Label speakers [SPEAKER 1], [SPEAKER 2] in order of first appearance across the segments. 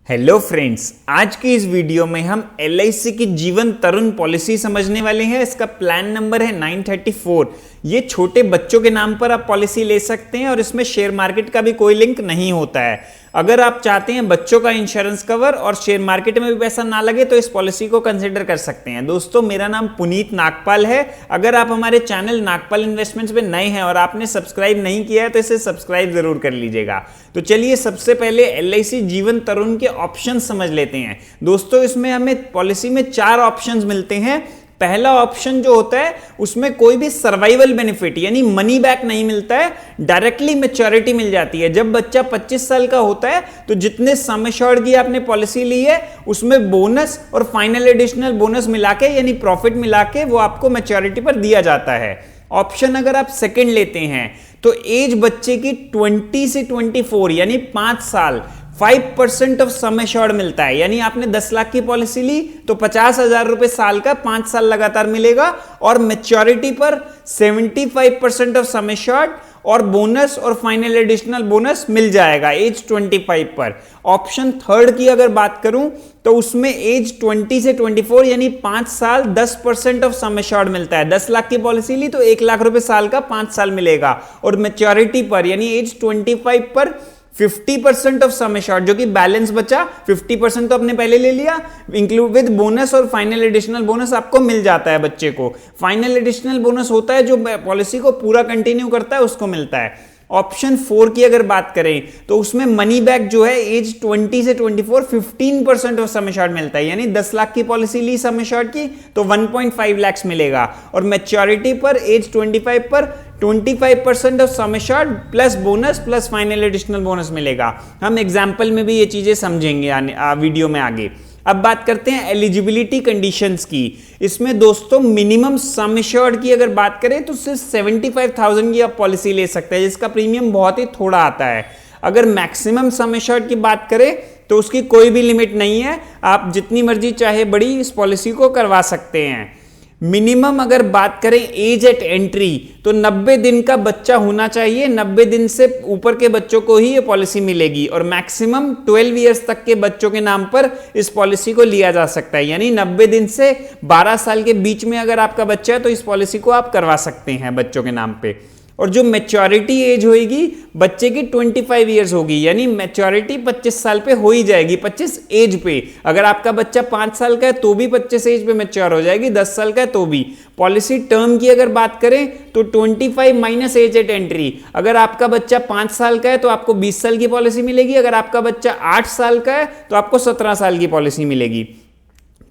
[SPEAKER 1] Hello friends, आज की इस वीडियो में हम LIC की जीवन तरुण पॉलिसी समझने वाले हैं। इसका प्लान नंबर है 934। ये छोटे बच्चों के नाम पर आप पॉलिसी ले सकते हैं और इसमें शेयर मार्केट का भी कोई लिंक नहीं होता है। अगर आप चाहते हैं बच्चों का इंश्योरेंस कवर और शेयर मार्केट में भी पैसा ना लगे तो इस पॉलिसी को कंसिडर कर सकते हैं। दोस्तों, मेरा नाम पुनीत नागपाल है। अगर आप हमारे चैनल नागपाल इन्वेस्टमेंट्स में नए हैं और आपने सब्सक्राइब नहीं किया है तो इसे सब्सक्राइब जरूर कर लीजिएगा। तो चलिए सबसे पहले LIC जीवन तरुण के ऑप्शन समझ लेते हैं। दोस्तों, इसमें हमें पॉलिसी में 4 ऑप्शंस मिलते हैं। पहला ऑप्शन जो होता है उसमें कोई भी सर्वाइवल बेनिफिट यानी मनी बैक नहीं मिलता है, डायरेक्टली मैच्योरिटी मिल जाती है। जब बच्चा 25 साल का होता है तो जितने सम एश्योर्ड की आपने पॉलिसी ली है उसमें बोनस और फाइनल एडिशनल बोनस मिला के यानी प्रॉफिट मिला के वो आपको मैच्योरिटी पर दिया जाता है। ऑप्शन अगर आप सेकंड लेते हैं तो एज बच्चे की 20 से 24 यानी 5 साल 5% ऑफ सम एश्योर्ड मिलता है। यानी आपने 10 लाख की पॉलिसी ली तो 50,000 रुपए साल का 5 साल लगातार मिलेगा और मैच्योरिटी पर 75% ऑफ सम एश्योर्ड और बोनस और फाइनल एडिशनल बोनस मिल जाएगा एज 25 पर। ऑप्शन थर्ड की अगर बात करूं तो उसमें एज 20 से 24 यानी 5 साल 10% ऑफ सम एश्योर्ड मिलता है। 10 लाख की पॉलिसी ली तो 1 लाख रुपए साल का 5 साल मिलेगा और मैच्योरिटी पर यानी एज 25 पर 50% ऑफ सम एश्योर्ड जो कि बैलेंस बचा 50% तो आपने पहले ले लिया, इंक्लूड विद बोनस और फाइनल एडिशनल बोनस आपको मिल जाता है। बच्चे को फाइनल एडिशनल बोनस होता है जो पॉलिसी को पूरा कंटिन्यू करता है उसको मिलता है। ऑप्शन 4 की अगर बात करें तो उसमें मनी बैक जो है एज 20 से 24 15% ऑफ सम एश्योर्ड मिलता है। यानी 10 लाख की पॉलिसी ली सम एश्योर्ड की तो 1.5 लाख मिलेगा और मैच्योरिटी पर एज 25 पर 25% of sum assured plus bonus plus final additional bonus मिलेगा। हम एग्जाम्पल में भी ये चीजें समझेंगे वीडियो में आगे। अब बात करते हैं एलिजिबिलिटी कंडीशंस की। इसमें दोस्तों मिनिमम सम एश्योर्ड की अगर बात करें तो सिर्फ 75,000 की आप पॉलिसी ले सकते हैं जिसका प्रीमियम बहुत ही थोड़ा आता है। अगर मैक्सिमम सम एश्योर्ड की बात करें तो उसकी कोई भी लिमिट नहीं है, आप जितनी मर्जी चाहे बड़ी इस पॉलिसी को करवा सकते हैं। मिनिमम अगर बात करें एज एट एंट्री तो 90 दिन का बच्चा होना चाहिए। 90 दिन से ऊपर के बच्चों को ही ये पॉलिसी मिलेगी और मैक्सिमम 12 इयर्स तक के बच्चों के नाम पर इस पॉलिसी को लिया जा सकता है। यानी 90 दिन से 12 साल के बीच में अगर आपका बच्चा है तो इस पॉलिसी को आप करवा सकते हैं बच्चों के नाम पे। और जो मैच्योरिटी एज होगी बच्चे की 25 इयर्स होगी यानी मैच्योरिटी 25 साल पे हो ही जाएगी, 25 एज पे। अगर आपका बच्चा 5 साल का है तो भी 25 एज पे मैच्योर हो जाएगी, 10 साल का है तो भी। पॉलिसी टर्म की अगर बात करें तो 25 माइनस एज एट एंट्री। अगर आपका बच्चा 5 साल का है तो आपको 20 साल की पॉलिसी मिलेगी। अगर आपका बच्चा 8 साल का है तो आपको 17 साल की पॉलिसी मिलेगी।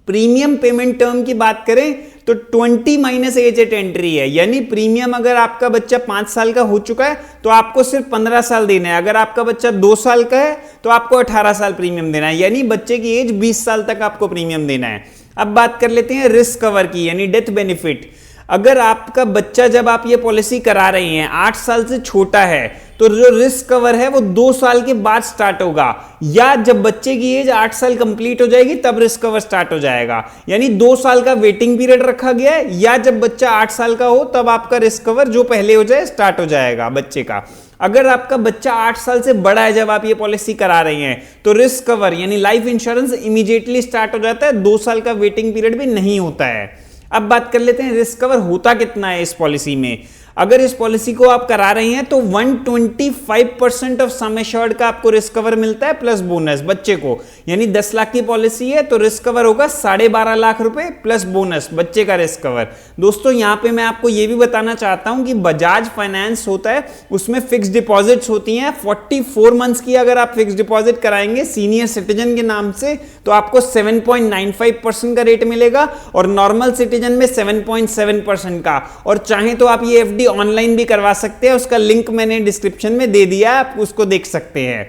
[SPEAKER 1] प्रीमियम पेमेंट टर्म की बात करें तो 20 माइनस एज एट एंट्री है। यानी प्रीमियम अगर आपका बच्चा 5 साल का हो चुका है तो आपको सिर्फ 15 साल देना है। अगर आपका बच्चा 2 साल का है तो आपको 18 साल प्रीमियम देना है। यानी बच्चे की एज 20 साल तक आपको प्रीमियम देना है। अब बात कर लेते हैं रिस्क कवर की यानी डेथ बेनिफिट। अगर आपका बच्चा जब आप ये पॉलिसी करा रहे हैं 8 साल से छोटा है तो जो रिस्क कवर है वो 2 साल के बाद स्टार्ट होगा, या जब बच्चे की एज 8 साल कंप्लीट हो जाएगी तब रिस्क कवर स्टार्ट हो जाएगा। यानी 2 साल का वेटिंग पीरियड रखा गया है, या जब बच्चा 8 साल का हो तब आपका रिस्क कवर जो पहले हो जाए स्टार्ट हो जाएगा बच्चे का। अगर आपका बच्चा 8 साल से बड़ा है जब आप ये पॉलिसी करा रहे हैं तो रिस्क कवर यानी लाइफ इंश्योरेंस इमीडिएटली स्टार्ट हो जाता है, 2 साल का वेटिंग पीरियड भी नहीं होता है। अब बात कर लेते हैं रिस्क कवर होता कितना है इस पॉलिसी में। अगर इस पॉलिसी को आप करा रहे हैं तो 125% ऑफ सम एश्योर्ड का आपको रिस्क कवर मिलता है प्लस बोनस बच्चे को। यानी 10 लाख की पॉलिसी है तो रिस्क कवर होगा 12.5 लाख रुपए प्लस बोनस बच्चे का रिस्क कवर। दोस्तों, यहां पे मैं आपको ये भी बताना चाहता हूं कि बजाज फाइनेंस होता है उसमें फिक्स डिपॉजिट्स होती हैं 44 मंथ्स की। अगर आप फिक्स डिपॉजिट कराएंगे सीनियर सिटीजन के नाम से तो आपको 7.95% का रेट मिलेगा और नॉर्मल सिटीजन में 7.7% का। और चाहे तो आप ये FD ऑनलाइन भी करवा सकते हैं, उसका लिंक मैंने डिस्क्रिप्शन में दे दिया है, आप उसको देख सकते हैं।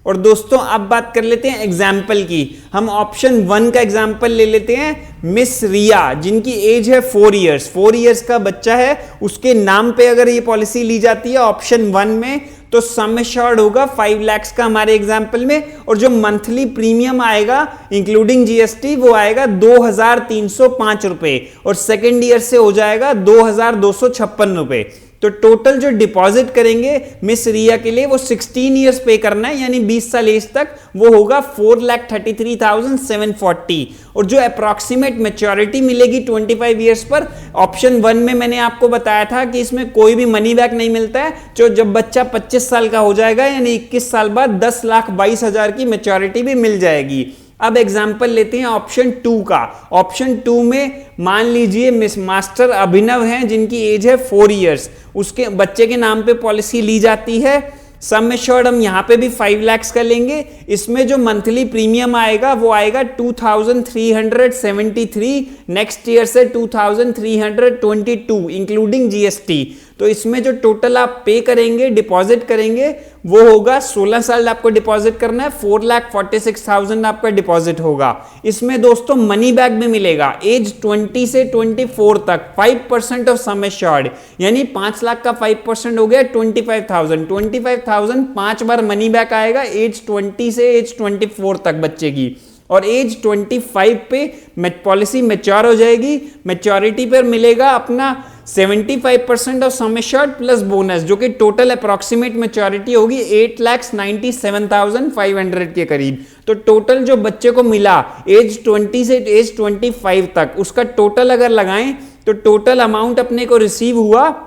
[SPEAKER 1] और दोस्तों, अब बात कर लेते हैं एग्जाम्पल की। हम ऑप्शन 1 का एग्जाम्पल ले लेते हैं। मिस रिया जिनकी एज है 4 इयर्स, 4 इयर्स का बच्चा है, उसके नाम पे अगर ये पॉलिसी ली जाती है ऑप्शन 1 में तो सम एश्योर्ड होगा 5 लाख का हमारे एग्जाम्पल में, और जो मंथली प्रीमियम आएगा इंक्लूडिंग GST वो आएगा 2,305 रुपए और सेकेंड ईयर से हो जाएगा 2,256 रुपए। तो टोटल जो डिपॉजिट करेंगे मिस रिया के लिए वो 16 ईयर्स पे करना है, यानी 20 साल एज तक, वो होगा 4,33,740। और जो अप्रॉक्सीमेट मैच्योरिटी मिलेगी 25 ईयर्स पर, ऑप्शन 1 में मैंने आपको बताया था कि इसमें कोई भी मनी बैक नहीं मिलता है। जो जब बच्चा 25 साल का हो जाएगा यानी 21 साल बाद 10,22,000 की मैच्योरिटी भी मिल जाएगी। अब एग्जाम्पल लेते हैं ऑप्शन 2 का। ऑप्शन 2 में मान लीजिए मास्टर अभिनव हैं जिनकी एज है 4 ईयर्स, उसके बच्चे के नाम पे पॉलिसी ली जाती है। सम एश्योर्ड हम यहाँ पे भी 5 लाख का लेंगे। इसमें जो मंथली प्रीमियम आएगा वो आएगा 2,373, नेक्स्ट ईयर से 2,322 इंक्लूडिंग जीएसटी। तो इसमें जो टोटल आप पे करेंगे, डिपॉजिट करेंगे, वो होगा 16 साल आपको डिपॉजिट करना है, 4,46,000 आपका डिपॉजिट होगा। इसमें दोस्तों मनी बैक भी मिलेगा एज 20 से 24 तक, 5% ऑफ सम एश्योर्ड, यानी 5 लाख का 5% हो गया 25,000। 25,000 5 बार मनी बैक आएगा एज 20 से एज 24 तक बच्चे की। और एज 25 पे पॉलिसी मैच्योर हो जाएगी। मैच्योरिटी पर मिलेगा अपना 75% of sum assured plus bonus, जो कि टोटल अप्रॉक्सीमेट मैच्योरिटी होगी 8,97,500 के करीब। तो टोटल जो बच्चे को मिला एज 20 से एज 25 तक, उसका टोटल अगर लगाएं तो टोटल अमाउंट अपने को रिसीव हुआ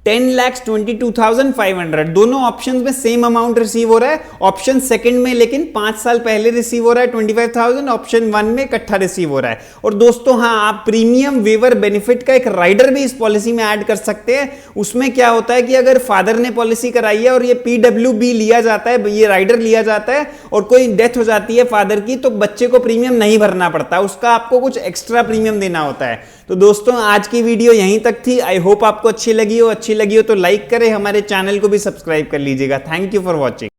[SPEAKER 1] 10,22,500। दोनों ऑप्शन में सेम अमाउंट रिसीव हो रहा है। ऑप्शन सेकंड में लेकिन 5 साल पहले रिसीव हो रहा है 25,000, ऑप्शन 1 में इकट्ठा रिसीव हो रहा है। और दोस्तों हाँ, आप प्रीमियम वेवर बेनिफिट का एक राइडर भी इस पॉलिसी में ऐड कर सकते हैं। उसमें क्या होता है कि अगर फादर ने पॉलिसी कराई है और ये PWB लिया जाता है, ये राइडर लिया जाता है और कोई डेथ हो जाती है फादर की, तो बच्चे को प्रीमियम नहीं भरना पड़ता, उसका आपको कुछ एक्स्ट्रा प्रीमियम देना होता है। तो दोस्तों आज की वीडियो यहीं तक थी। आई होप आपको अच्छी लगी हो तो लाइक करें, हमारे चैनल को भी सब्सक्राइब कर लीजिएगा। Thank you for watching.